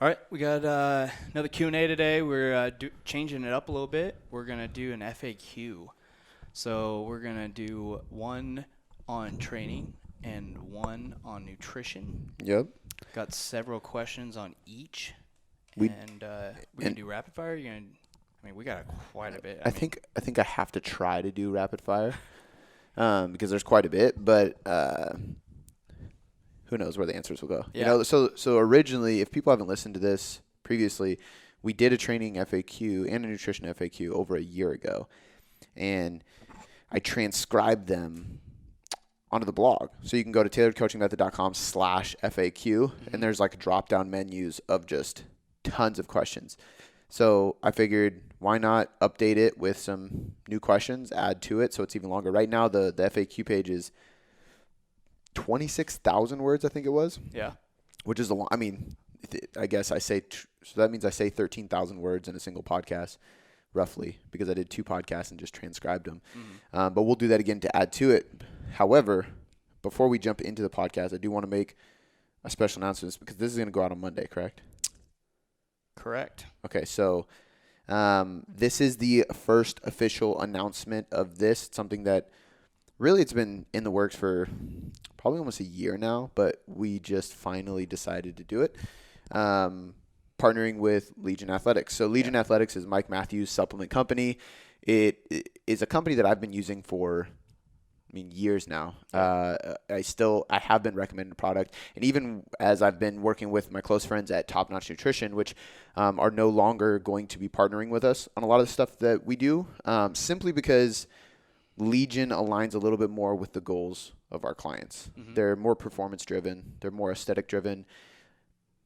All right, we got another Q&A today. We're changing it up a little bit. We're going to do an FAQ. So we're going to do one on training and one on nutrition. Yep. Got several questions on each. We're going to do rapid fire. We got quite a bit. I think I have to try to do rapid fire because there's quite a bit, but who knows where the answers will go. Yeah. So originally, if people haven't listened to this previously, we did a training FAQ and a nutrition FAQ over a year ago, and I transcribed them onto the blog. So you can go to tailoredcoachingmethod.com/FAQ, and there's like drop-down menus of just tons of questions. So I figured, why not update it with some new questions, add to it so it's even longer. Right now, the FAQ page is 26,000 words, I think it was. Yeah. Which is a lot. I mean, I guess so that means I say 13,000 words in a single podcast, roughly, because I did 2 podcasts and just transcribed them. Mm-hmm. But we'll do that again to add to it. However, before we jump into the podcast, I do want to make a special announcement because this is going to go out on Monday, correct? Correct. Okay, so this is the first official announcement of this. It's something that really it's been in the works for probably almost a year now, but we just finally decided to do it. Partnering with Legion Athletics. So Legion Athletics is Mike Matthews' supplement company. It is a company that I've been using for years now. I have been recommending the product, and even as I've been working with my close friends at Top Notch Nutrition, which are no longer going to be partnering with us on a lot of the stuff that we do, simply because Legion aligns a little bit more with the goals of our clients. Mm-hmm. They're more performance driven. They're more aesthetic driven.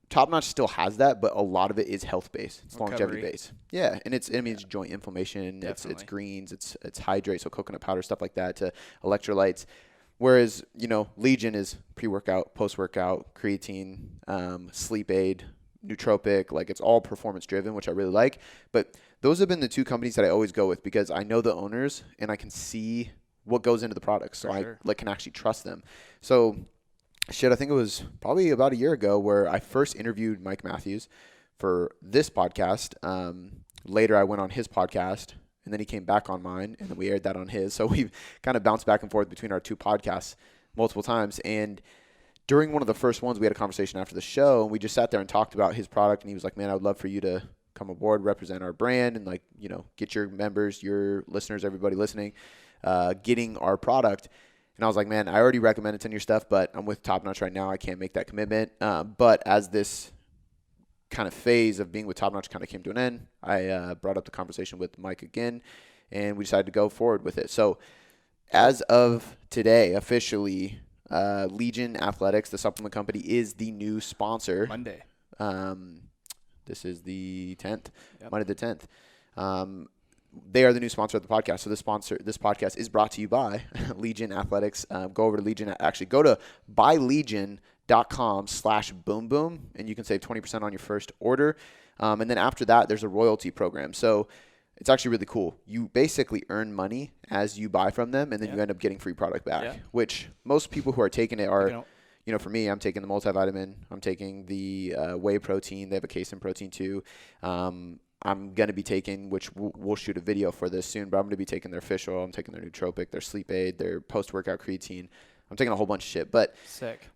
Top Notch still has that, but a lot of it is health based. It's longevity based. Yeah, and it's joint inflammation. Definitely. It's greens. It's hydrate, so coconut powder, stuff like that, to electrolytes. Whereas Legion is pre-workout, post-workout, creatine, sleep aid, nootropic. Like, it's all performance driven, which I really like. But those have been the 2 companies that I always go with because I know the owners and I can see what goes into the products, so I can actually trust them. So. I think it was probably about a year ago where I first interviewed Mike Matthews for this podcast. Later, I went on his podcast, and then he came back on mine, and then we aired that on his. So we've kind of bounced back and forth between our 2 podcasts multiple times. And during one of the first ones, we had a conversation after the show, and we just sat there and talked about his product. And he was like, man, I would love for you to come aboard, represent our brand, and get your members, your listeners, everybody listening, getting our product. And I was like, man, I already recommended 10 of your stuff, but I'm with Top Notch right now. I can't make that commitment. But as this kind of phase of being with Top Notch kind of came to an end, I brought up the conversation with Mike again, and we decided to go forward with it. So as of today, officially, Legion Athletics, the supplement company, is the new sponsor. Monday. This is the 10th, Yep. Monday the 10th. They are the new sponsor of the podcast. So this podcast is brought to you by Legion Athletics. Go over to Legion. Actually, go to buylegion.com/boomboom, and you can save 20% on your first order. And then after that, there's a royalty program. So it's actually really cool. You basically earn money as you buy from them, and then you end up getting free product back, which most people who are taking it are, for me, I'm taking the multivitamin. I'm taking the whey protein. They have a casein protein too. I'm going to be taking, which we'll shoot a video for this soon, but I'm going to be taking their fish oil. I'm taking their nootropic, their sleep aid, their post-workout creatine. I'm taking a whole bunch of shit. But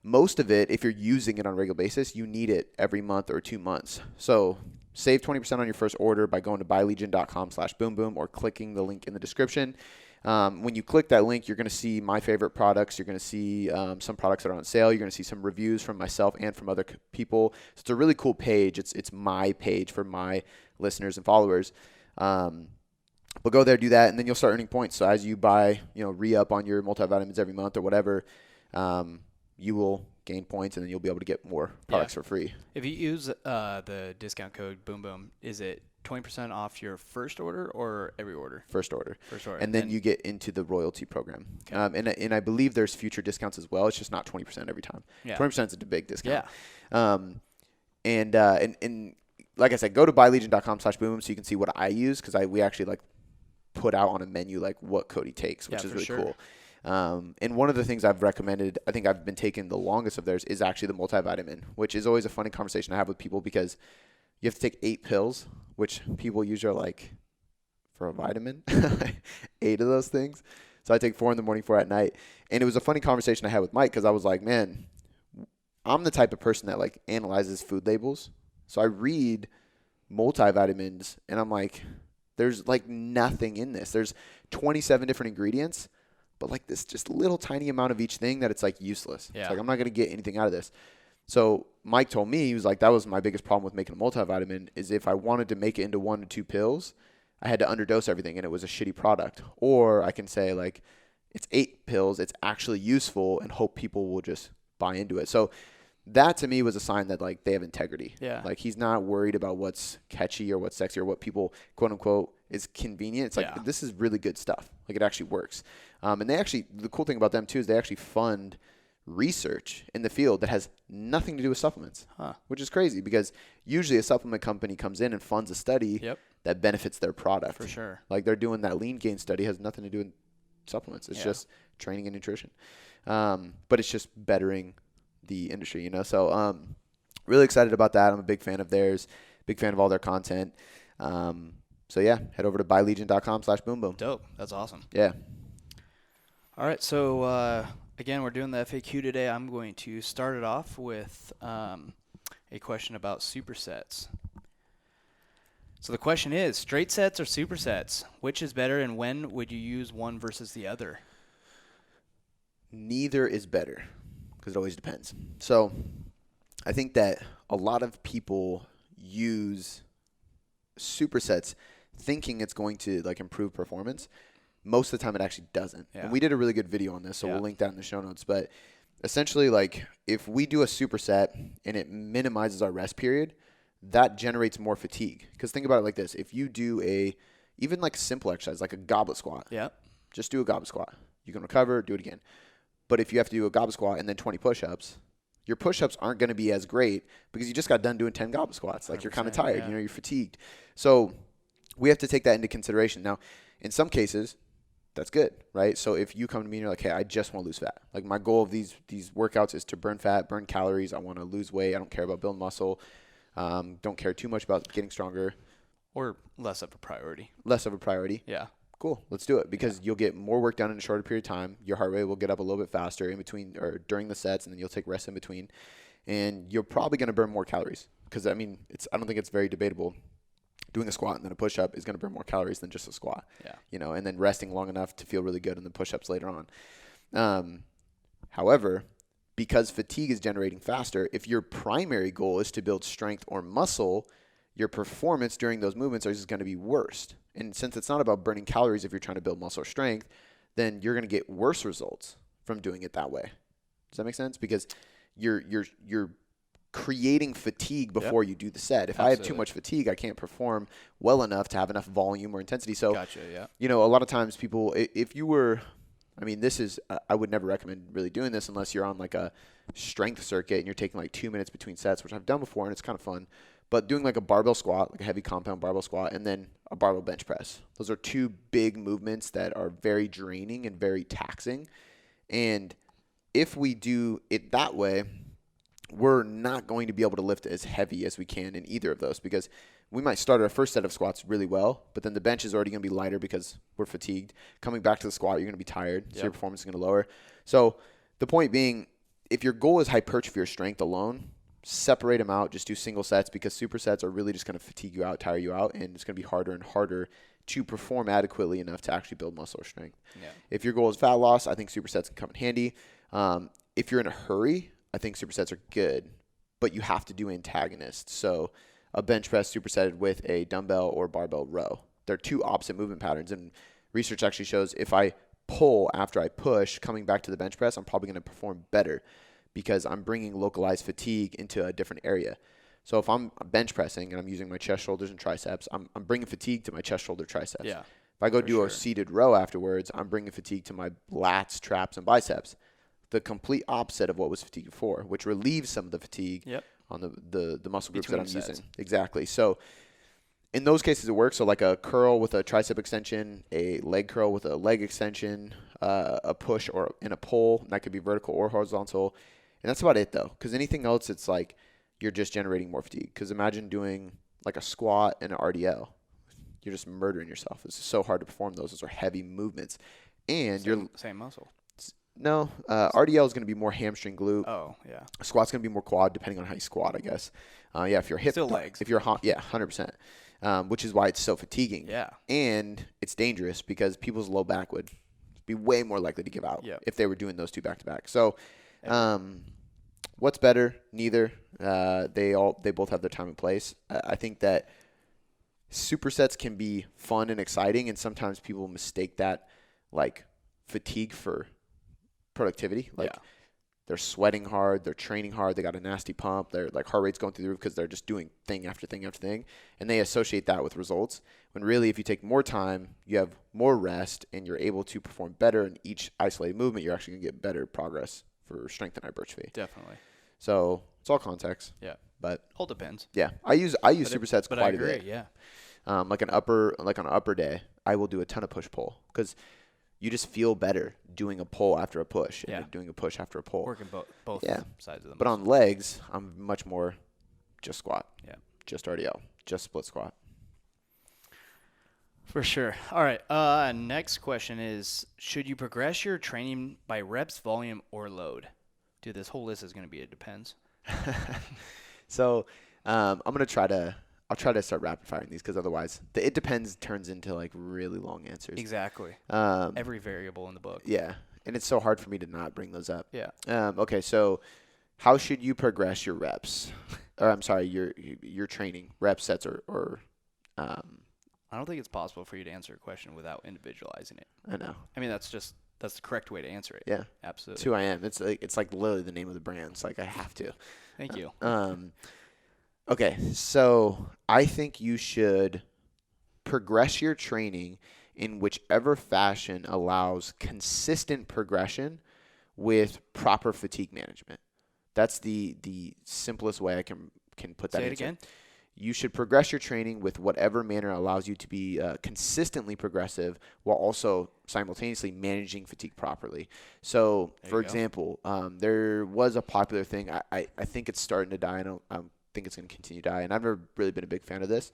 most of it, if you're using it on a regular basis, you need it every month or 2 months. So save 20% on your first order by going to buylegion.com/boomboom or clicking the link in the description. When you click that link, you're going to see my favorite products. You're going to see some products that are on sale. You're going to see some reviews from myself and from other people. So it's a really cool page. It's my page for my listeners and followers. But go there, do that, and then you'll start earning points. So as you buy, re-up on your multivitamins every month or whatever, you will gain points, and then you'll be able to get more products for free. If you use the discount code BoomBoom, is it 20% off your first order or every order? First order. And then you get into the royalty program. Okay. And I believe there's future discounts as well. It's just not 20% every time. Yeah. 20% is a big discount. Yeah. And like I said, go to buylegion.com/boom so you can see what I use, because we actually put out on a menu what Cody takes, which is really cool. And one of the things I've recommended, I think I've been taking the longest of theirs, is actually the multivitamin, which is always a funny conversation I have with people because you have to take 8 pills, which people usually are like, for a vitamin, 8 of those things. So I take 4 in the morning, 4 at night. And it was a funny conversation I had with Mike because I was like, man, I'm the type of person that like analyzes food labels. So I read multivitamins and I'm like, there's like nothing in this. There's 27 different ingredients, but like this just little tiny amount of each thing that it's like useless. Yeah. It's like, I'm not going to get anything out of this. So Mike told me, he was like, that was my biggest problem with making a multivitamin is if I wanted to make it into 1 to 2 pills, I had to underdose everything and it was a shitty product. Or I can say like, it's 8 pills, it's actually useful and hope people will just buy into it. So that to me was a sign that like they have integrity. Yeah. Like he's not worried about what's catchy or what's sexy or what people quote unquote is convenient. It's like, this is really good stuff. Like it actually works. And they actually, the cool thing about them too is they actually fund research in the field that has nothing to do with supplements, which is crazy because usually a supplement company comes in and funds a study that benefits their product. For sure. Like they're doing that lean gain study has nothing to do with supplements. It's just training and nutrition. But it's just bettering the industry, you know? So, really excited about that. I'm a big fan of theirs, big fan of all their content. So yeah, head over to buylegion.com/boomboom. Dope. That's awesome. Yeah. All right. So, again, we're doing the FAQ today. I'm going to start it off with a question about supersets. So the question is, straight sets or supersets? Which is better and when would you use one versus the other? Neither is better because it always depends. So I think that a lot of people use supersets thinking it's going to like improve performance. Most of the time it actually doesn't. Yeah. And we did a really good video on this, so we'll link that in the show notes. But essentially, like if we do a superset and it minimizes our rest period, that generates more fatigue. Because think about it like this. If you do even like simple exercise, like a goblet squat, just do a goblet squat. You can recover, do it again. But if you have to do a goblet squat and then 20 push-ups, your push-ups aren't going to be as great because you just got done doing 10 goblet squats. Like you're kind of tired, you know, you're fatigued. So we have to take that into consideration. Now, in some cases, that's good, right? So if you come to me and you're like, hey, I just want to lose fat. Like my goal of these workouts is to burn fat, burn calories. I want to lose weight. I don't care about building muscle. Don't care too much about getting stronger. Or less of a priority. Less of a priority. Yeah. Cool. Let's do it because you'll get more work done in a shorter period of time. Your heart rate will get up a little bit faster in between or during the sets, and then you'll take rest in between. And you're probably going to burn more calories because, I mean, I don't think it's very debatable. Doing a squat and then a push-up is going to burn more calories than just a squat. Yeah. You know, and then resting long enough to feel really good and then push-ups later on. However, because fatigue is generating faster, if your primary goal is to build strength or muscle, your performance during those movements is going to be worse. And since it's not about burning calories if you're trying to build muscle or strength, then you're going to get worse results from doing it that way. Does that make sense? Because you're creating fatigue before you do the set. If I have too much fatigue, I can't perform well enough to have enough volume or intensity. So, you know, a lot of times people, if you were, I mean, I would never recommend really doing this unless you're on like a strength circuit and you're taking like 2 minutes between sets, which I've done before and it's kind of fun. But doing like a barbell squat, like a heavy compound barbell squat, and then a barbell bench press. Those are 2 big movements that are very draining and very taxing. And if we do it that way, we're not going to be able to lift as heavy as we can in either of those because we might start our first set of squats really well, but then the bench is already going to be lighter because we're fatigued. Coming back to the squat, you're going to be tired, so your performance is going to lower. So the point being, if your goal is hypertrophy or strength alone, separate them out, just do single sets because supersets are really just going to fatigue you out, tire you out, and it's going to be harder and harder to perform adequately enough to actually build muscle or strength. Yeah. If your goal is fat loss, I think supersets can come in handy. If you're in a hurry, I think supersets are good, but you have to do antagonists. So a bench press supersetted with a dumbbell or barbell row. They're 2 opposite movement patterns, and research actually shows if I pull after I push, coming back to the bench press, I'm probably going to perform better because I'm bringing localized fatigue into a different area. So if I'm bench pressing and I'm using my chest, shoulders, and triceps, I'm bringing fatigue to my chest, shoulder, triceps. Yeah, if I go do a seated row afterwards, I'm bringing fatigue to my lats, traps, and biceps. The complete opposite of what was fatigue before, which relieves some of the fatigue on the muscle groups that I'm using. Exactly. So in those cases, it works. So like a curl with a tricep extension, a leg curl with a leg extension, a push or in a pull, and that could be vertical or horizontal. And that's about it though, because anything else, it's like you're just generating more fatigue. Because imagine doing like a squat and an RDL. You're just murdering yourself. It's so hard to perform those. Those are heavy movements. And same muscle. No, RDL is going to be more hamstring glute. Oh, yeah. Squat's going to be more quad, depending on how you squat, I guess. Yeah, if you're hip, Still legs. If you're 100%. Which is why it's so fatiguing. Yeah. And it's dangerous because people's low back would be way more likely to give out if they were doing those two back to back. So, what's better? Neither. They both have their time and place. I think that supersets can be fun and exciting, and sometimes people mistake that like fatigue for productivity. Like they're sweating hard, they're training hard, they got a nasty pump, their like heart rate's going through the roof because they're just doing thing after thing after thing, and they associate that with results. When really, if you take more time, you have more rest, and you're able to perform better in each isolated movement, you're actually gonna get better progress for strength and hypertrophy. Definitely. So it's all context. Yeah. But all depends. Yeah, I use supersets quite a bit. Yeah. Like on an upper day, I will do a ton of push pull because you just feel better doing a pull after a push and doing a push after a pull. Working both sides of them. But on legs, I'm much more just squat. Yeah. Just RDL. Just split squat. For sure. All right. Next question is, should you progress your training by reps, volume, or load? Dude, this whole list is going to be it depends. So I'll try to start rapid firing these because otherwise the it depends turns into like really long answers. Exactly. Every variable in the book. Yeah. And it's so hard for me to not bring those up. Yeah. Okay. So how should you progress your reps? Or I'm sorry, your training rep sets or I don't think it's possible for you to answer a question without individualizing it. I know. I mean, that's the correct way to answer it. Yeah. Absolutely. It's who I am. It's like literally the name of the brand. It's like I have to. Thank you. Okay, so I think you should progress your training in whichever fashion allows consistent progression with proper fatigue management. That's the simplest way I can put that. Say it answer. again. You should progress your training with whatever manner allows you to be consistently progressive while also simultaneously managing fatigue properly. So, for example, there was a popular thing. I think it's starting to die. I think it's going to continue to die, and I've never really been a big fan of this.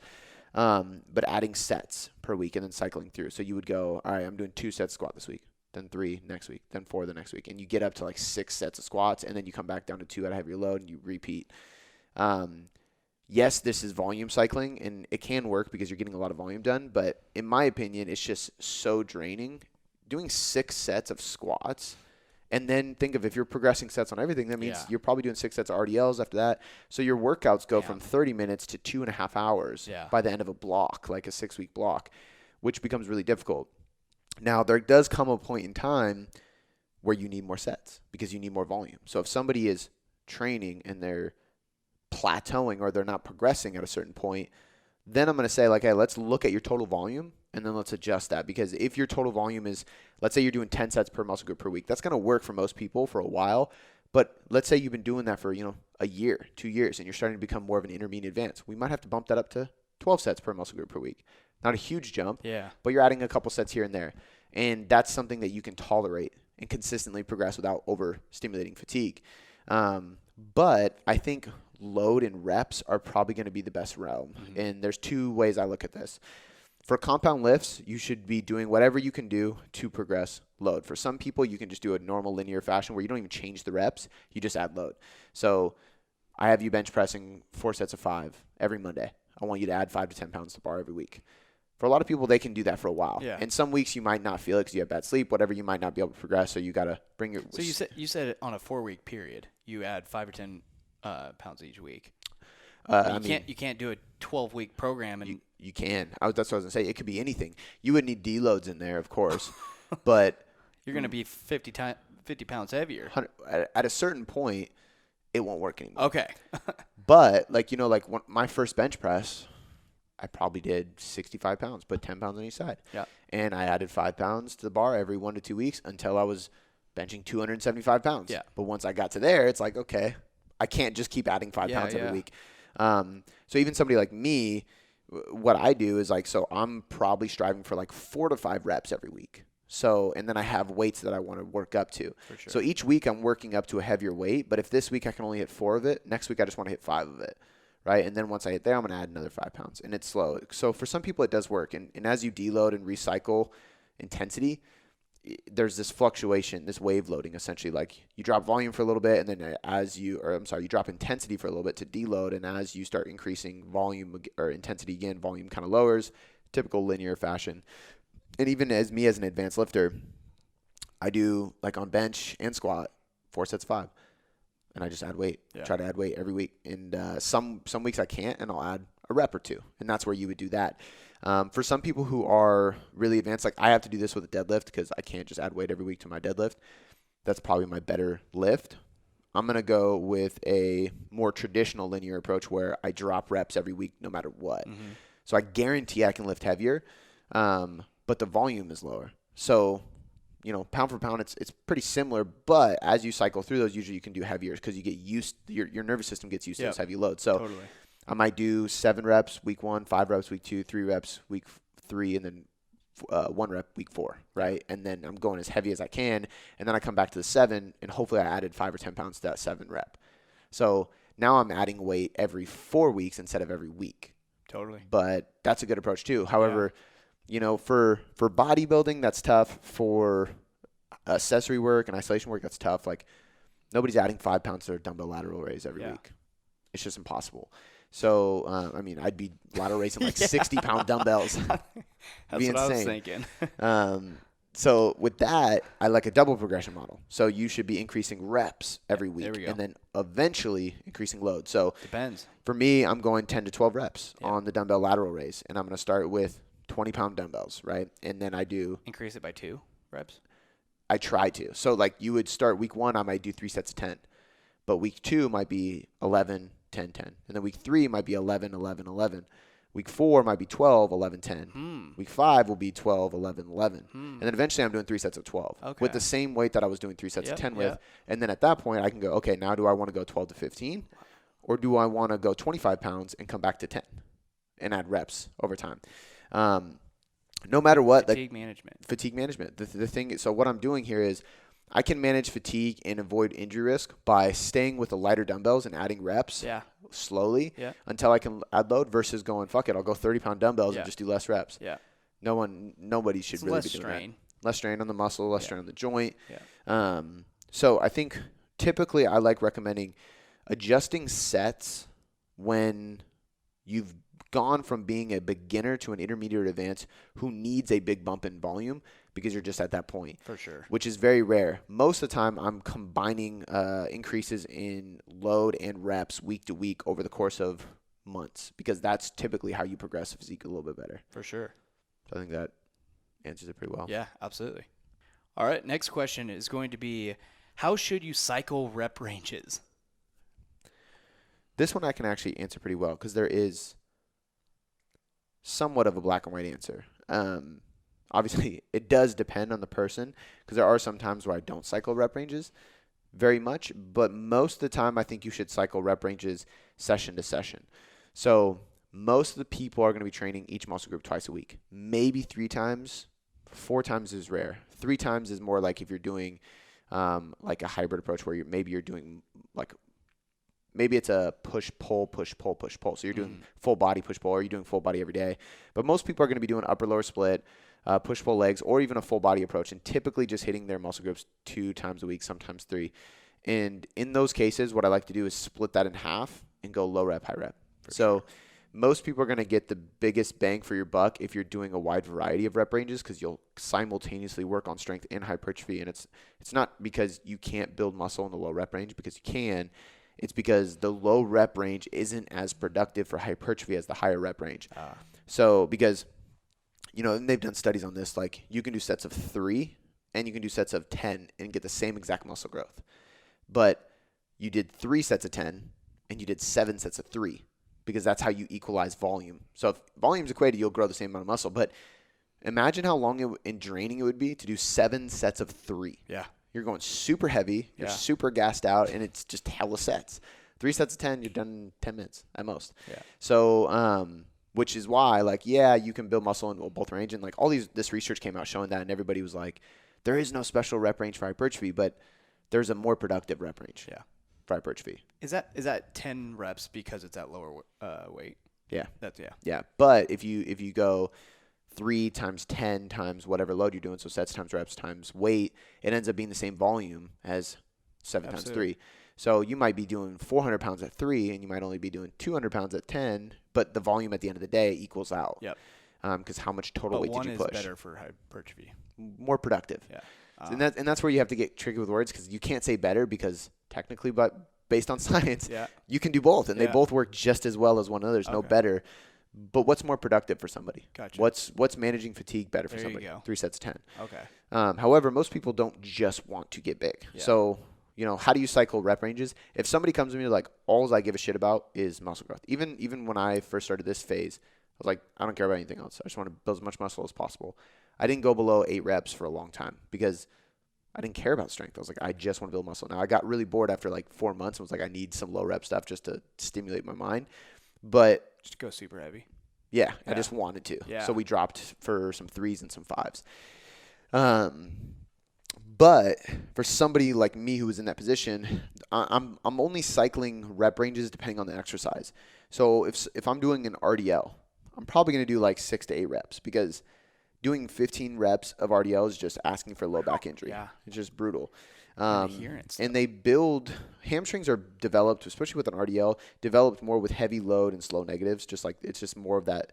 But adding sets per week and then cycling through. So you would go, all right, I'm doing 2 sets squat this week, then 3 next week, then 4 the next week, and you get up to like 6 sets of squats, and then you come back down to 2 at a heavier load, and you repeat. Yes, this is volume cycling, and it can work because you're getting a lot of volume done, but in my opinion, it's just so draining. Doing 6 sets of squats, and then think of if you're progressing sets on everything, that means you're probably doing 6 sets of RDLs after that. So your workouts go from 30 minutes to 2.5 hours by the end of a block, like a 6-week block, which becomes really difficult. Now, there does come a point in time where you need more sets because you need more volume. So if somebody is training and they're plateauing or they're not progressing at a certain point, then I'm going to say like, hey, let's look at your total volume and then let's adjust that. Because if your total volume is, let's say you're doing 10 sets per muscle group per week, that's going to work for most people for a while. But let's say you've been doing that for, a year, 2 years, and you're starting to become more of an intermediate advance. We might have to bump that up to 12 sets per muscle group per week. Not a huge jump, but you're adding a couple sets here and there. And that's something that you can tolerate and consistently progress without overstimulating fatigue. But I think load and reps are probably going to be the best realm. Mm-hmm. And there's 2 ways I look at this. For compound lifts, you should be doing whatever you can do to progress load. For some people, you can just do a normal linear fashion where you don't even change the reps. You just add load. So I have you bench pressing 4 sets of 5 every Monday. I want you to add 5 to 10 pounds to bar every week. For a lot of people, they can do that for a while. Yeah. And some weeks you might not feel it because you have bad sleep, whatever, you might not be able to progress. So you got to bring your... So you said on a 4-week period, you add 5 or 10 pounds each week. You can't do a 12-week program and you can. That's what I was gonna say. It could be anything. You would need deloads in there, of course, but you're gonna be 50 pounds heavier. At a certain point, it won't work anymore. Okay. But my first bench press, I probably did 65 pounds, put 10 pounds on each side. Yeah. And I added 5 pounds to the bar every 1 to 2 weeks until I was benching 275 pounds. Yeah. But once I got to there, it's like, okay, I can't just keep adding 5 pounds every week. So even somebody like me, what I do is so I'm probably striving for 4 to 5 reps every week. So, and then I have weights that I want to work up to. For sure. So each week I'm working up to a heavier weight, but if this week I can only hit 4 of it, next week I just want to hit 5 of it, right? And then once I hit there, I'm going to add another 5 pounds, and it's slow. So for some people it does work, and as you deload and recycle intensity, there's this fluctuation, this wave loading essentially. Like you drop volume for a little bit, and then you drop intensity for a little bit to deload, and as you start increasing volume or intensity again, volume kind of lowers, typical linear fashion. And even as an advanced lifter, I do like on bench and squat, 4 sets 5, and I just add weight. Try to add weight every week. And some weeks I can't, and I'll add a rep or 2, and that's where you would do that. For some people who are really advanced, like I have to do this with a deadlift because I can't just add weight every week to my deadlift. That's probably my better lift. I'm going to go with a more traditional linear approach where I drop reps every week no matter what. Mm-hmm. So I guarantee I can lift heavier, but the volume is lower. So, pound for pound, it's pretty similar, but as you cycle through those, usually you can do heavier because you get your nervous system gets used to those heavy loads. So totally. I might do 7 reps week 1, 5 reps week 2, 3 reps week 3, and then 1 rep week 4, right? And then I'm going as heavy as I can, and then I come back to the 7, and hopefully I added 5 or 10 pounds to that 7 rep. So now I'm adding weight every 4 weeks instead of every week. Totally. But that's a good approach too. However, for bodybuilding, that's tough. For accessory work and isolation work, that's tough. Like nobody's adding 5 pounds to their dumbbell lateral raise every week. It's just impossible. So, I'd be lateral raising like 60-pound dumbbells. That's be what insane. I was thinking. So with that, I like a double progression model. So you should be increasing reps every week. There we go. And then eventually increasing load. So Depends. For me, I'm going 10 to 12 reps on the dumbbell lateral raise. And I'm going to start with 20-pound dumbbells, right? And then I do... Increase it by 2 reps? I try to. So like you would start week 1, I might do 3 sets of 10. But week 2 might be 11, 10, 10. And then week 3 might be 11, 11, 11. Week 4 might be 12, 11, 10. Week 5 will be 12, 11, 11. And then eventually I'm doing 3 sets of 12 with the same weight that I was doing 3 sets of 10 with. And then at that point I can go, okay, now do I want to go 12 to 15? Or do I want to go 25 pounds and come back to 10 and add reps over time? No matter what. Fatigue management. The thing is, so what I'm doing here is I can manage fatigue and avoid injury risk by staying with the lighter dumbbells and adding reps slowly until I can add load versus going, fuck it, I'll go 30-pound dumbbells and just do less reps. Yeah. Nobody should really be doing strain. That. Less strain on the muscle, less strain on the joint. Yeah. So I think typically I like recommending adjusting sets when you've gone from being a beginner to an intermediate or advanced who needs a big bump in volume because you're just at that point. For sure. Which is very rare. Most of the time, I'm combining increases in load and reps week to week over the course of months because that's typically how you progress physique a little bit better. For sure. So I think that answers it pretty well. Yeah, absolutely. All right, next question is going to be, how should you cycle rep ranges? This one I can actually answer pretty well because there is somewhat of a black and white answer. Obviously, it does depend on the person because there are some times where I don't cycle rep ranges very much, but most of the time I think you should cycle rep ranges session to session. So most of the people are going to be training each muscle group twice a week, maybe 3 times. 4 times is rare. 3 times is more like if you're doing like a hybrid approach where you're doing like maybe it's a push-pull, push-pull, push-pull. So you're doing full body push-pull or you're doing full body every day. But most people are going to be doing upper-lower split, push-pull legs, or even a full body approach and typically just hitting their muscle groups 2 times a week, sometimes 3. And in those cases, what I like to do is split that in half and go low rep, high rep. So most people are going to get the biggest bang for your buck if you're doing a wide variety of rep ranges because you'll simultaneously work on strength and hypertrophy. And it's not because you can't build muscle in the low rep range because you can. It's because the low rep range isn't as productive for hypertrophy as the higher rep range. So because, and they've done studies on this, like you can do sets of 3 and you can do sets of 10 and get the same exact muscle growth. But you did 3 sets of 10 and you did 7 sets of 3 because that's how you equalize volume. So if volume's equated, you'll grow the same amount of muscle. But imagine how long and draining it would be to do 7 sets of 3. Yeah. You're going super heavy, you're super gassed out, and it's just hella sets. 3 sets of 10, you're done in 10 minutes at most. Yeah. So which is why, like, yeah, you can build muscle in both range. And, like, this research came out showing that, and everybody was like, there is no special rep range for hypertrophy, but there's a more productive rep range for hypertrophy. Is that 10 reps because it's at lower weight? Yeah. Yeah. But if you go 3 times 10 times whatever load you're doing, so sets times reps times weight, it ends up being the same volume as 7 times 3. So you might be doing 400 pounds at 3, and you might only be doing 200 pounds at 10, but the volume at the end of the day equals out. Yep. Because how much total weight did you push? One is better for hypertrophy. More productive. Yeah. And that's where you have to get tricky with words, because you can't say better, because technically, but based on science, you can do both, and they both work just as well as one another. There's no better. But what's more productive for somebody? Gotcha. What's managing fatigue better for somebody? You go. 3 sets of 10. Okay. However, most people don't just want to get big. Yeah. So, how do you cycle rep ranges? If somebody comes to me like, all I give a shit about is muscle growth. Even when I first started this phase, I was like, I don't care about anything else. I just want to build as much muscle as possible. I didn't go below 8 reps for a long time because I didn't care about strength. I was like, I just want to build muscle. Now, I got really bored after like 4 months and was like, I need some low rep stuff just to stimulate my mind. But just go super heavy. Yeah, I just wanted to. Yeah. So we dropped for some 3s and some 5s. But for somebody like me who was in that position, I'm only cycling rep ranges depending on the exercise. So if I'm doing an RDL, I'm probably going to do like 6 to 8 reps, because doing 15 reps of RDL is just asking for low back injury. Yeah. It's just brutal. Adherence. And they build – hamstrings are developed, especially with an RDL, developed more with heavy load and slow negatives. Just like it's just more of that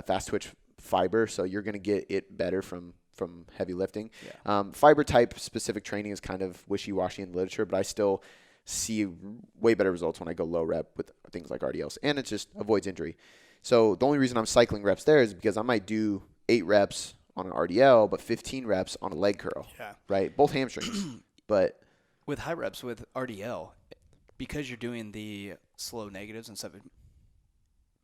fast twitch fiber. So you're going to get it better from heavy lifting. Yeah. Fiber type specific training is kind of wishy-washy in the literature, but I still see way better results when I go low rep with things like RDLs. And it just avoids injury. So the only reason I'm cycling reps there is because I might do 8 reps on an RDL, but 15 reps on a leg curl. Yeah. Right? Both hamstrings. But with high reps with RDL, because you're doing the slow negatives and stuff, it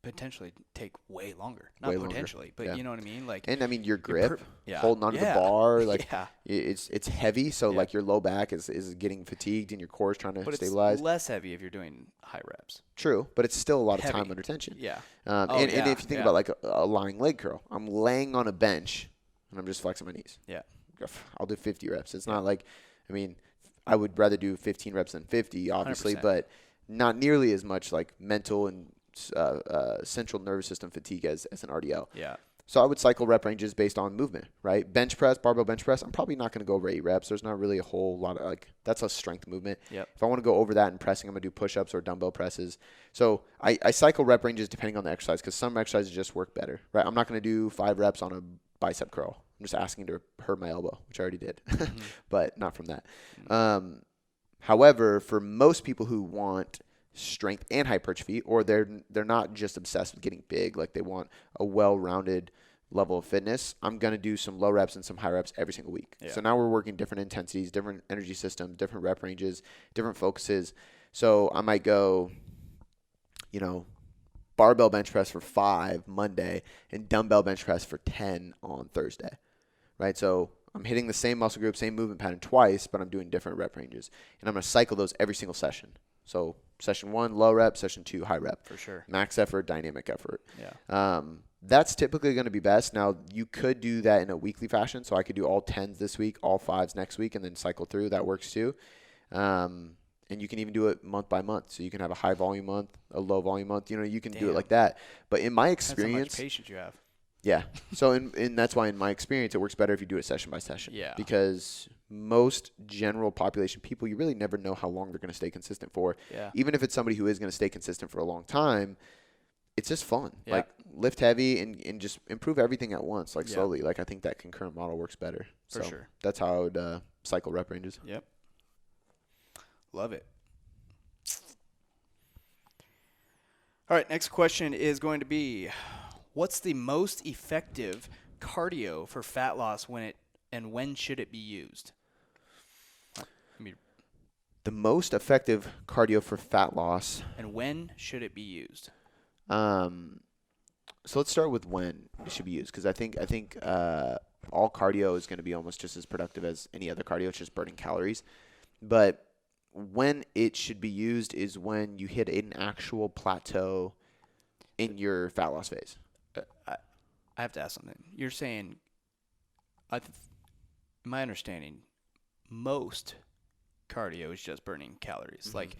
potentially take way longer. Not potentially, but you know what I mean? Like, and I mean your grip, yeah. holding onto the bar, like yeah. it's heavy, so like your low back is getting fatigued and your core is trying to stabilize. It's less heavy if you're doing high reps. True, but it's still a lot of Heavy. time under tension. Yeah. And if you think about like a lying leg curl, I'm laying on a bench and I'm just flexing my knees. Yeah. I'll do 50 reps. It's not like, I mean, I would rather do 15 reps than 50, obviously, 100%. but not nearly as much like mental and central nervous system fatigue as an RDL. Yeah. So I would cycle rep ranges based on movement, right? Bench press, barbell bench press, I'm probably not going to go over 8 reps. There's not really a whole lot of, like, that's a strength movement. Yep. If I want to go over that in pressing, I'm going to do push-ups or dumbbell presses. So I cycle rep ranges depending on the exercise, because some exercises just work better, right? I'm not going to do 5 reps on a bicep curl. I'm just asking to hurt my elbow, which I already did, but not from that. However, for most people who want strength and hypertrophy, or they're not just obsessed with getting big, like they want a well-rounded level of fitness, I'm going to do some low reps and some high reps every single week. Yeah. So now we're working different intensities, different energy systems, different rep ranges, different focuses. So I might go, barbell bench press for 5 Monday and dumbbell bench press for 10 on Thursday, right? So I'm hitting the same muscle group, same movement pattern twice, but I'm doing different rep ranges. And I'm going to cycle those every single session. So session 1, low rep, session 2, high rep. For sure. Max effort, dynamic effort. Yeah. That's typically going to be best. Now, you could do that in a weekly fashion. So I could do all 10s this week, all 5s next week, and then cycle through. That works too. And you can even do it month by month. So you can have a high volume month, a low volume month. You can do it like that. But in my experience, that's how much patience you have. Yeah. So and that's why in my experience, it works better if you do it session by session. Yeah. Because most general population people, you really never know how long they're going to stay consistent for. Yeah. Even if it's somebody who is going to stay consistent for a long time, it's just fun. Yeah. Like lift heavy and just improve everything at once, like Yeah. slowly. Like I think that concurrent model works better. For So sure. that's how I would cycle rep ranges. Yep. Love it. All right, next question is going to be, what's the most effective cardio for fat loss when should it be used? The most effective cardio for fat loss. And when should it be used? So let's start with when it should be used, because I think all cardio is going to be almost just as productive as any other cardio. It's just burning calories. But when it should be used is when you hit an actual plateau in your fat loss phase. I have to ask something. You're saying, my understanding, most cardio is just burning calories. Mm-hmm. Like,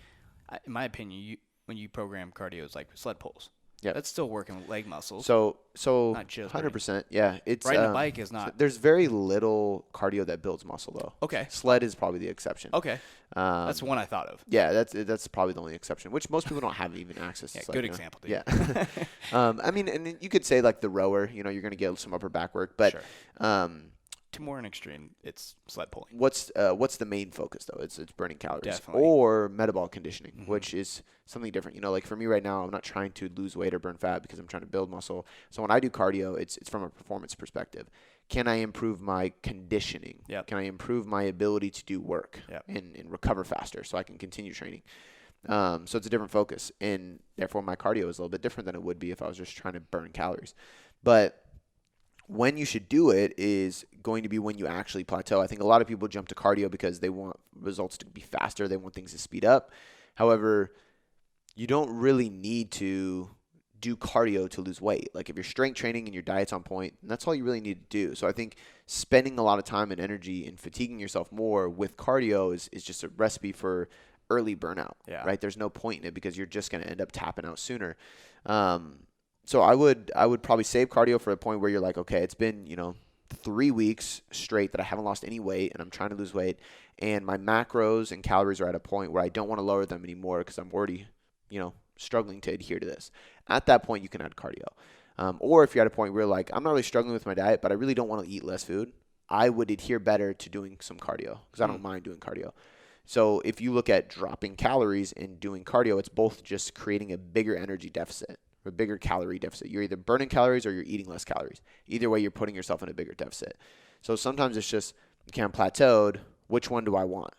in my opinion, when you program cardio, it's like sled pulls. Yeah, that's still working leg muscles. So not just 100%. Yeah, it's riding a bike is not. There's very little cardio that builds muscle though. Okay. Sled is probably the exception. Okay. That's the one I thought of. Yeah, that's probably the only exception, which most people don't have even access to. Yeah, good example, dude. Yeah. I mean, and you could say like the rower, you're going to get some upper back work, but sure. To more an extreme, it's sled pulling. What's the main focus though? It's burning calories. Definitely. Or metabolic conditioning, which is something different. Like for me right now, I'm not trying to lose weight or burn fat because I'm trying to build muscle. So when I do cardio, it's from a performance perspective. Can I improve my conditioning? Yep. Can I improve my ability to do work yep. and recover faster so I can continue training? So it's a different focus, and therefore my cardio is a little bit different than it would be if I was just trying to burn calories. But when you should do it is going to be when you actually plateau. I think a lot of people jump to cardio because they want results to be faster. They want things to speed up. However, you don't really need to do cardio to lose weight. Like if you're strength training and your diet's on point, that's all you really need to do. So I think spending a lot of time and energy and fatiguing yourself more with cardio is just a recipe for early burnout, right? There's no point in it because you're just going to end up tapping out sooner. So I would probably save cardio for a point where you're like, okay, it's been, 3 weeks straight that I haven't lost any weight and I'm trying to lose weight and my macros and calories are at a point where I don't want to lower them anymore because I'm already, struggling to adhere to this. At that point, you can add cardio. Or if you're at a point where you're like, I'm not really struggling with my diet, but I really don't want to eat less food, I would adhere better to doing some cardio because I don't mind doing cardio. So if you look at dropping calories and doing cardio, it's both just creating a bigger energy deficit. A bigger calorie deficit. You're either burning calories or you're eating less calories. Either way, you're putting yourself in a bigger deficit. So sometimes it's just, okay, I'm plateaued. Which one do I want?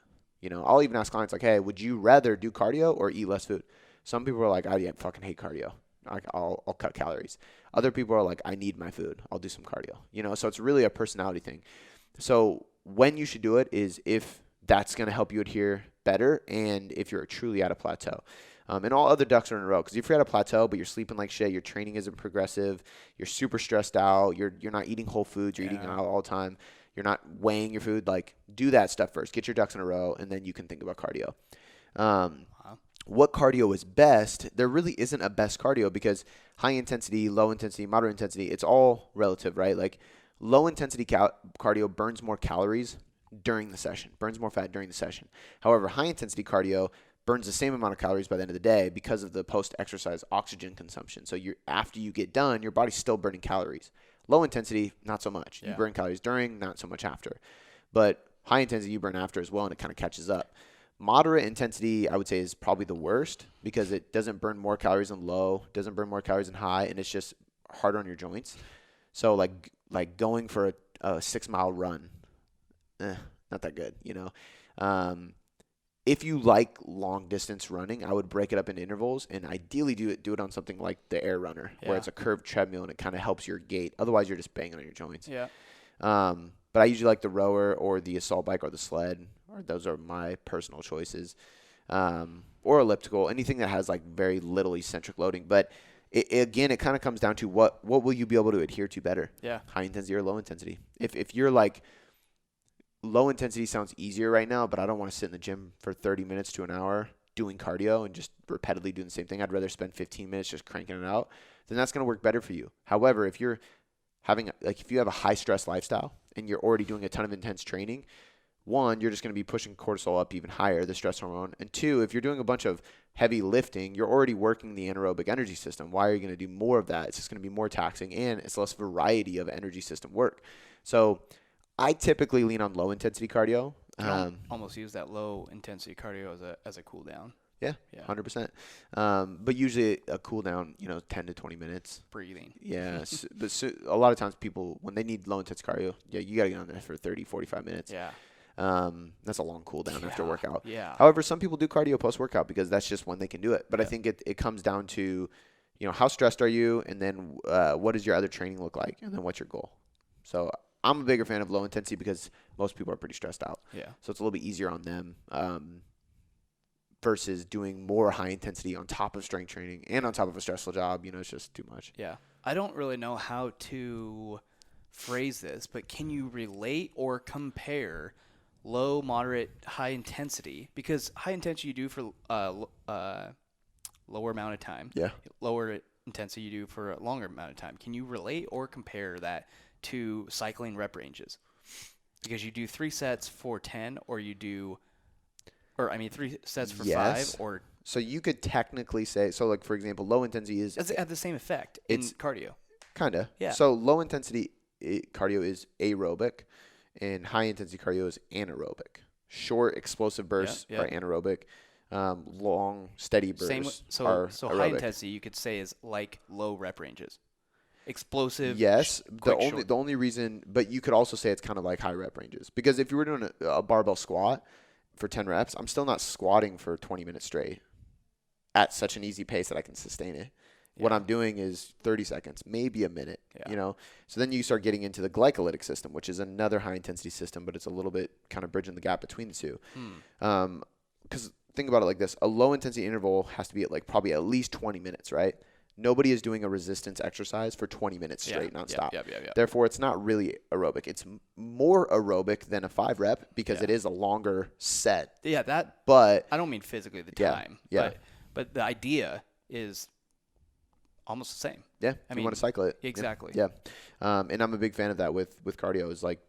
I'll even ask clients like, hey, would you rather do cardio or eat less food? Some people are like, I fucking hate cardio. I'll cut calories. Other people are like, I need my food. I'll do some cardio. So it's really a personality thing. So when you should do it is if that's going to help you adhere better and if you're truly at a plateau. And all other ducks are in a row. Because if you're at a plateau, but you're sleeping like shit, your training isn't progressive, you're super stressed out, you're not eating whole foods, you're eating out all the time, you're not weighing your food, like do that stuff first. Get your ducks in a row, and then you can think about cardio. What cardio is best? There really isn't a best cardio because high intensity, low intensity, moderate intensity, it's all relative, right? Like low intensity cardio burns more calories during the session, burns more fat during the session. However, high intensity cardio burns the same amount of calories by the end of the day because of the post-exercise oxygen consumption. So after you get done, your body's still burning calories. Low intensity, not so much. You burn calories during, not so much after. But high intensity, you burn after as well, and it kind of catches up. Moderate intensity, I would say, is probably the worst because it doesn't burn more calories than low, doesn't burn more calories than high, and it's just harder on your joints. So like going for a 6-mile run, not that good, If you like long distance running, I would break it up into intervals and ideally do it on something like the air runner where it's a curved treadmill and it kind of helps your gait. Otherwise, you're just banging on your joints. Yeah. But I usually like the rower or the assault bike or the sled, or those are my personal choices. Or elliptical, anything that has like very little eccentric loading. But it kind of comes down to what will you be able to adhere to better? Yeah. High intensity or low intensity. If you're like, low intensity sounds easier right now, but I don't want to sit in the gym for 30 minutes to an hour doing cardio and just repetitively doing the same thing. I'd rather spend 15 minutes just cranking it out. Then that's going to work better for you. However, if you have a high stress lifestyle and you're already doing a ton of intense training, one, you're just going to be pushing cortisol up even higher, the stress hormone. And two, if you're doing a bunch of heavy lifting, you're already working the anaerobic energy system. Why are you going to do more of that? It's just going to be more taxing and it's less variety of energy system work. So I typically lean on low intensity cardio. Almost use that low intensity cardio as a cool down. Yeah. 100%. But usually a cool down, 10 to 20 minutes. Breathing. Yeah. But a lot of times people, when they need low intensity cardio, you got to get on there for 30, 45 minutes. Yeah. That's a long cool down after workout. Yeah. However, some people do cardio post workout because that's just when they can do it. But I think it comes down to, how stressed are you? And then what does your other training look like? And then what's your goal? So I'm a bigger fan of low intensity because most people are pretty stressed out. Yeah. So it's a little bit easier on them. versus doing more high intensity on top of strength training and on top of a stressful job. You know, it's just too much. Yeah. I don't really know how to phrase this, but can you relate or compare low, moderate, high intensity? Because high intensity you do for lower amount of time. Yeah. Lower intensity you do for a longer amount of time. Can you relate or compare that to cycling rep ranges? Because you do 3 sets for 10, or you do, 3 sets for 5, or. So you could technically say, so like for example, low intensity is. Does it have the same effect in cardio? Kinda. Yeah. So low intensity cardio is aerobic, and high intensity cardio is anaerobic. Short explosive bursts are anaerobic. Long steady bursts are so aerobic. High intensity you could say is like low rep ranges. Explosive. Yes, the only reason, but you could also say it's kind of like high rep ranges, because if you were doing a barbell squat for 10 reps, I'm still not squatting for 20 minutes straight at such an easy pace that I can sustain it. Yeah. What I'm doing is 30 seconds, maybe a minute, you know? So then you start getting into the glycolytic system, which is another high intensity system, but it's a little bit kind of bridging the gap between the two. Because think about it like this. A low intensity interval has to be at like probably at least 20 minutes, right? Nobody is doing a resistance exercise for 20 minutes straight, nonstop. Therefore, it's not really aerobic. It's more aerobic than a 5 rep because it is a longer set. Yeah, but I don't mean physically the time. But the idea is almost the same. Yeah, you want to cycle it. Exactly. Yeah. And I'm a big fan of that with cardio, is like,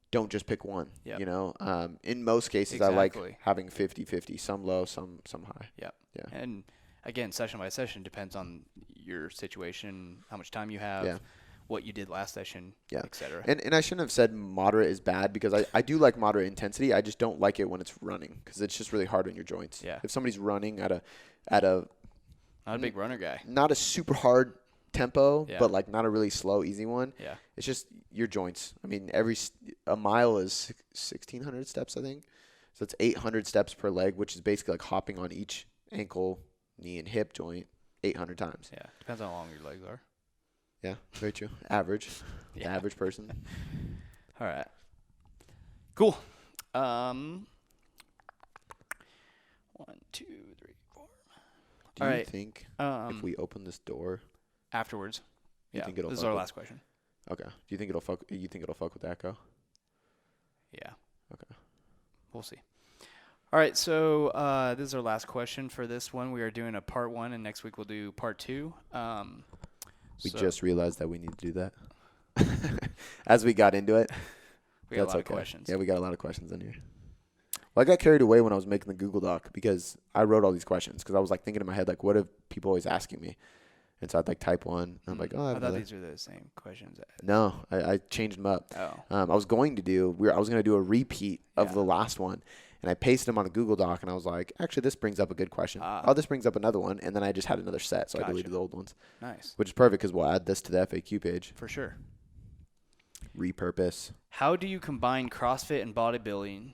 don't just pick one. You know, in most cases, I like having 50-50, some low, some high. Yeah. And again, session by session depends on your situation, how much time you have, what you did last session, etc. And I shouldn't have said moderate is bad, because I do like moderate intensity. I just don't like it when it's running, because it's just really hard on your joints. Yeah. If somebody's running at a not a big runner guy, not a super hard tempo, but like not a really slow, easy one. Yeah. It's just your joints. I mean, a mile is 1,600 steps, I think. So it's 800 steps per leg, which is basically like hopping on each ankle, knee, and hip joint 800 times. Yeah. Depends on how long your legs are. Yeah, very true. Average. The average person. All right. Cool. 1, 2, 3, 4. Do you think if we open this door afterwards, you think it'll this is our last question. Okay. Do you think it'll fuck? You think it'll fuck with the echo? Yeah. Okay. We'll see. All right. So this is our last question for this one. We are doing a part 1, and next week we'll do part 2. We just realized that we need to do that as we got into it. We got a lot of questions. Yeah, we got a lot of questions in here. Well, I got carried away when I was making the Google Doc, because I wrote all these questions, because I was like thinking in my head, like, what are people always asking me? And so I'd like type one, and I'm like, oh, I thought these were the same questions. No, I changed them up. Oh. I was going to do a repeat of the last one, and I pasted them on a Google Doc, and I was like, actually, this brings up a good question. This brings up another one, and then I just had another set, so I deleted the old ones. Nice. Which is perfect, because we'll add this to the FAQ page. For sure. Repurpose. How do you combine CrossFit and bodybuilding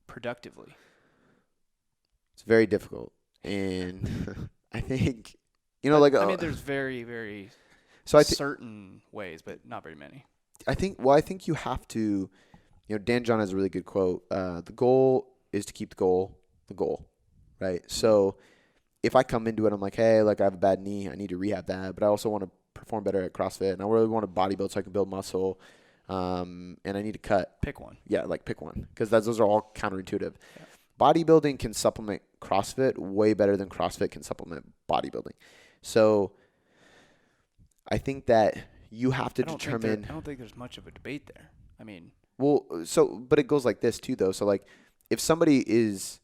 productively? It's very difficult, and I think, there's very, very certain ways, but not very many. I think you have to, Dan John has a really good quote. The goal is to keep the goal, right? So if I come into it, I'm like, hey, like I have a bad knee, I need to rehab that, but I also want to perform better at CrossFit, and I really want to bodybuild so I can build muscle, and I need to cut. Pick one. Yeah, like pick one, because those are all counterintuitive. Yeah. Bodybuilding can supplement CrossFit way better than CrossFit can supplement bodybuilding. So I think that you have to determine. I don't think there's much of a debate there. I mean. Well, but it goes like this too, though. So like, if somebody is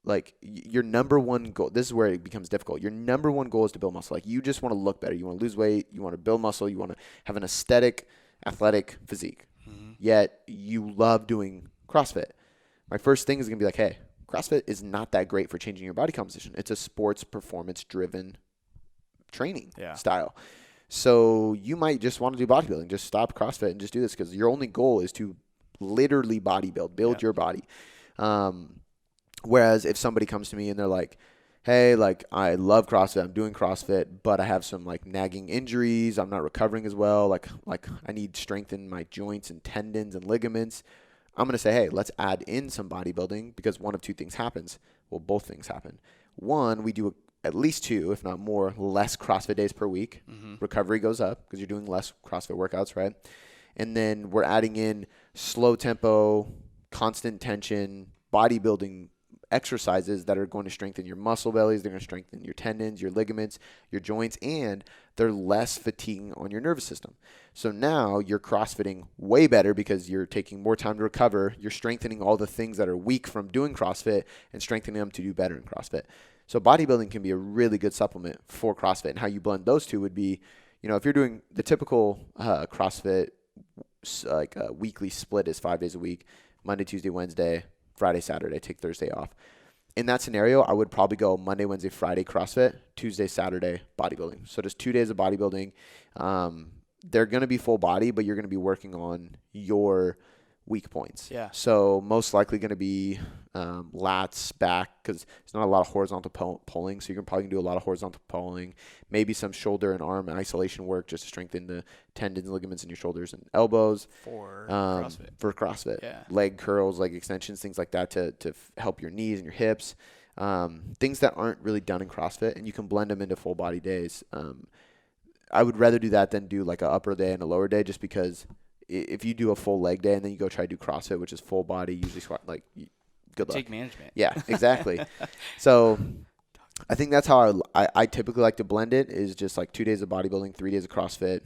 like your number one goal, this is where it becomes difficult. Your number one goal is to build muscle. Like, you just want to look better. You want to lose weight. You want to build muscle. You want to have an aesthetic, athletic physique. Mm-hmm. Yet you love doing CrossFit. My first thing is going to be like, hey, CrossFit is not that great for changing your body composition. It's a sports performance-driven training style. So you might just want to do bodybuilding. Just stop CrossFit and just do this, because your only goal is to literally build your body. Whereas if somebody comes to me and they're like, hey, like I love CrossFit, I'm doing CrossFit, but I have some like nagging injuries, I'm not recovering as well, like I need strength in my joints and tendons and ligaments, I'm going to say, hey, let's add in some bodybuilding, because one of two things happens. Well, both things happen. One, we do at least 2, if not more, less CrossFit days per week. Recovery goes up because you're doing less CrossFit workouts, right? And then we're adding in slow tempo, constant tension, bodybuilding exercises that are going to strengthen your muscle bellies. They're going to strengthen your tendons, your ligaments, your joints, and they're less fatiguing on your nervous system. So now you're CrossFitting way better because you're taking more time to recover. You're strengthening all the things that are weak from doing CrossFit and strengthening them to do better in CrossFit. So bodybuilding can be a really good supplement for CrossFit. And how you blend those two would be, if you're doing the typical CrossFit, like a weekly split is 5 days a week, Monday, Tuesday, Wednesday, Friday, Saturday, take Thursday off. In that scenario, I would probably go Monday, Wednesday, Friday CrossFit, Tuesday, Saturday bodybuilding. So just 2 days of bodybuilding. They're going to be full body, but you're going to be working on your weak points. Yeah. So most likely going to be lats, back, because there's not a lot of horizontal pulling. So you're probably going to do a lot of horizontal pulling, maybe some shoulder and arm isolation work just to strengthen the tendons and ligaments in your shoulders and elbows. For CrossFit. For CrossFit. Yeah. Leg curls, leg extensions, things like that to help your knees and your hips. Things that aren't really done in CrossFit, and you can blend them into full body days. I would rather do that than do like an upper day and a lower day, just because if you do a full leg day and then you go try to do CrossFit, which is full body, usually squat, like good luck. Take management. Yeah, exactly. So I think that's how I typically like to blend it, is just like 2 days of bodybuilding, 3 days of CrossFit.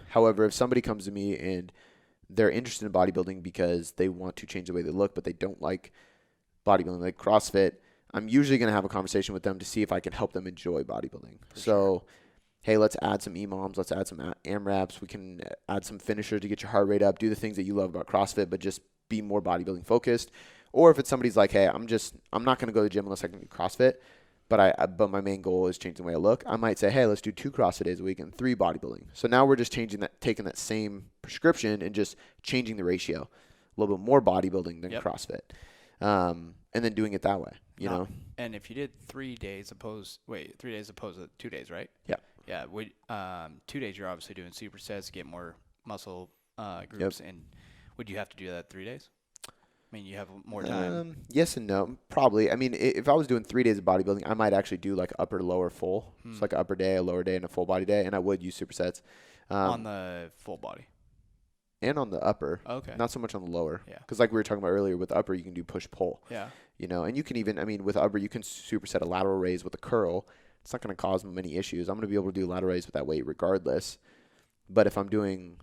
However, if somebody comes to me and they're interested in bodybuilding because they want to change the way they look, but they don't like bodybuilding, like CrossFit, I'm usually going to have a conversation with them to see if I can help them enjoy bodybuilding. So, hey, let's add some EMOMs, let's add some AMRAPs. We can add some finishers to get your heart rate up, do the things that you love about CrossFit, but just be more bodybuilding focused. Or if it's somebody's like, hey, I'm not going to go to the gym unless I can do CrossFit, but my main goal is changing the way I look, I might say, hey, let's do 2 CrossFit days a week and 3 bodybuilding. So now we're just taking that same prescription and just changing the ratio, a little bit more bodybuilding than CrossFit, and then doing it that way, you know. And if you did 3 days opposed to 2 days, right? Yeah. Yeah. 2 days you're obviously doing supersets to get more muscle groups, and would you have to do that 3 days? I mean, you have more time. Yes and no, probably. I mean, if I was doing 3 days of bodybuilding, I might actually do like upper, lower, full. It's like an upper day, a lower day, and a full body day, and I would use supersets. On the full body. And on the upper. Okay. Not so much on the lower. Yeah. Because like we were talking about earlier, with upper, you can do push-pull. Yeah. And you can even, with upper, you can superset a lateral raise with a curl. It's not going to cause many issues. I'm going to be able to do lateral raise with that weight regardless. But if I'm doing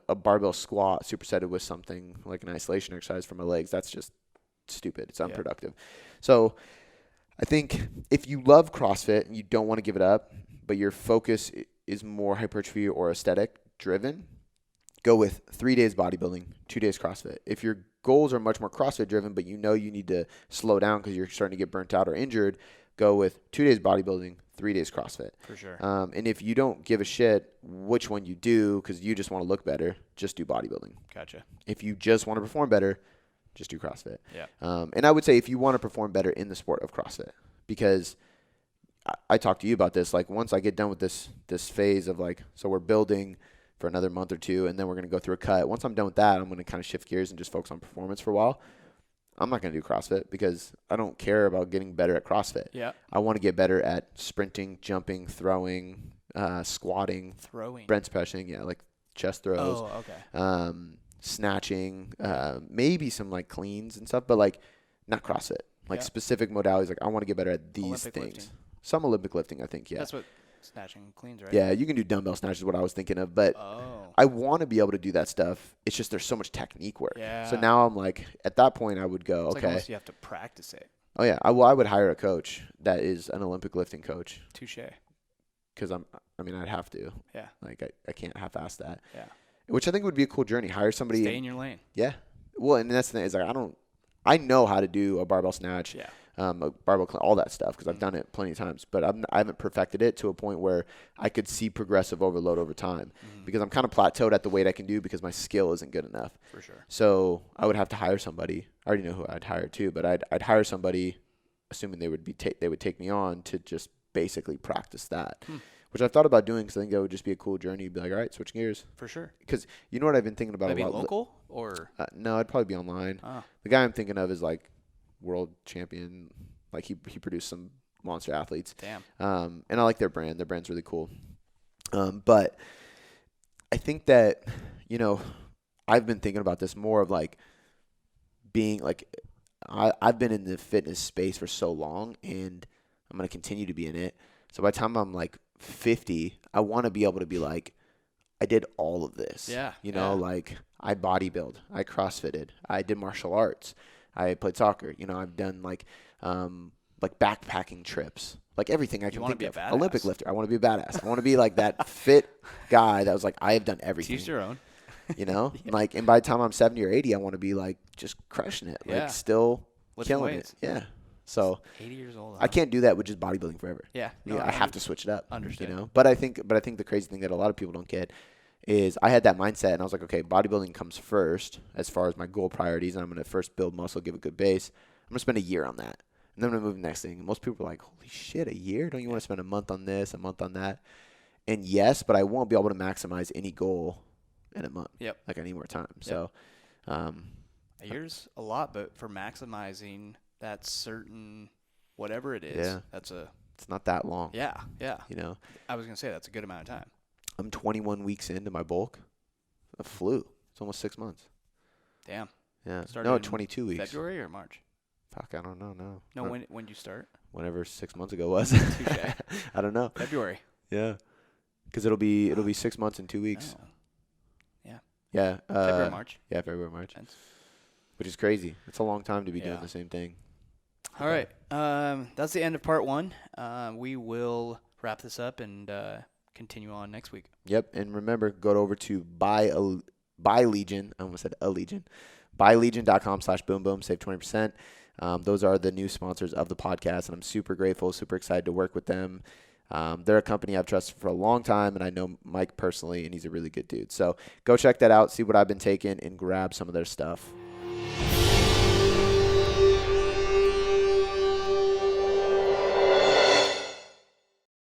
a barbell squat supersetted with something like an isolation exercise for my legs, that's just stupid. It's unproductive. So I think if you love CrossFit and you don't want to give it up, but your focus is more hypertrophy or aesthetic driven, go with 3 days bodybuilding, 2 days CrossFit. If your goals are much more CrossFit driven, but you need to slow down because you're starting to get burnt out or injured, go with 2 days bodybuilding, 3 days CrossFit. For sure. And if you don't give a shit which one you do because you just want to look better, just do bodybuilding. Gotcha. If you just want to perform better, just do CrossFit. Yeah. And I would say if you want to perform better in the sport of CrossFit, because I talked to you about this, like once I get done with this phase of so we're building for another month or 2, and then we're going to go through a cut. Once I'm done with that, I'm going to kind of shift gears and just focus on performance for a while. I'm not going to do CrossFit because I don't care about getting better at CrossFit. Yeah. I want to get better at sprinting, jumping, throwing, squatting, bench pressing, like chest throws. Oh, okay. Snatching, maybe some cleans and stuff, but not CrossFit. Specific modalities. I want to get better at these Olympic things. Lifting. Some Olympic lifting, I think. Yeah. That's what snatching and cleans, right? Yeah, you can do dumbbell snatches. What I was thinking of, but I want to be able to do that stuff. It's just there's so much technique work. Yeah. So now I'm at that point, I would go, It's okay. almost you have to practice it. Oh yeah, I would hire a coach that is an Olympic lifting coach. Touche. Because I'd have to. Yeah. I can't half-ass that. Yeah. Which I think would be a cool journey. Hire somebody. Stay in your lane. Yeah. Well, and that's the thing is I know how to do a barbell snatch. Yeah. A barbell clean, all that stuff because I've done it plenty of times, but I haven't perfected it to a point where I could see progressive overload over time because I'm kind of plateaued at the weight I can do because my skill isn't good enough. For sure. So I would have to hire somebody. I already know who I'd hire too, but I'd hire somebody, assuming they would take me on to just basically practice that, which I've thought about doing because I think that would just be a cool journey. Be like, all right, switch gears. For sure. Because you know what I've been thinking about Maybe a lot. local or No, I'd probably be online. Oh. The guy I'm thinking of is world champion. Like he produced some monster athletes. Damn. And I like their brand. Their brand's really cool. But I think that, you know, I've been thinking about this more of like being like, I've been in the fitness space for so long, and I'm going to continue to be in it. So by the time I'm like 50, I want to be able to be like, I did all of this. Yeah. You know, like I bodybuild, I CrossFitted, I did martial arts, I played soccer. You know, I've done like backpacking trips, like everything I can think of. Olympic lifter. I want to be a badass. I want to be like that fit guy that was like, I have done everything. Teach your own. You know, like, and by the time I'm 70 or 80, I want to be like just crushing it, like still killing it. Yeah. So 80 years old. I can't do that with just bodybuilding forever. Yeah. No, I have to switch it up. Understood. You know, but I think the crazy thing that a lot of people don't get is I had that mindset, and I was like, okay, bodybuilding comes first as far as my goal priorities, and I'm going to first build muscle, give a good base. I'm going to spend a year on that, and then I'm going to move to the next thing. And most people are like, holy shit, a year? Don't you want to spend a month on this, a month on that? And yes, but I won't be able to maximize any goal in a month. Yep. Like I need more time. Yep. So a year's a lot, but for maximizing that certain whatever it is, it's not that long. Yeah. You know, I was gonna say that's a good amount of time. I'm 21 weeks into my bulk. I flew. It's almost 6 months. Damn. Yeah. Started No, in 22 weeks. February or March? Fuck, I don't know. No. No, when did you start? Whenever 6 months ago was. Touché. I don't know. February. Yeah. Because it'll be 6 months in 2 weeks. Oh. Yeah. Yeah. February, March. Yeah, February, March. That's- Which is crazy. It's a long time to be doing the same thing. All right. That's the end of part 1. We will wrap this up and continue on next week. Yep. And remember, go over to Buy Legion. I almost said Allegiant. BuyLegion.com/boom save 20%. Those are the new sponsors of the podcast, and I'm super grateful, super excited to work with them. They're a company I've trusted for a long time, and I know Mike personally, and he's a really good dude. So go check that out, see what I've been taking, and grab some of their stuff.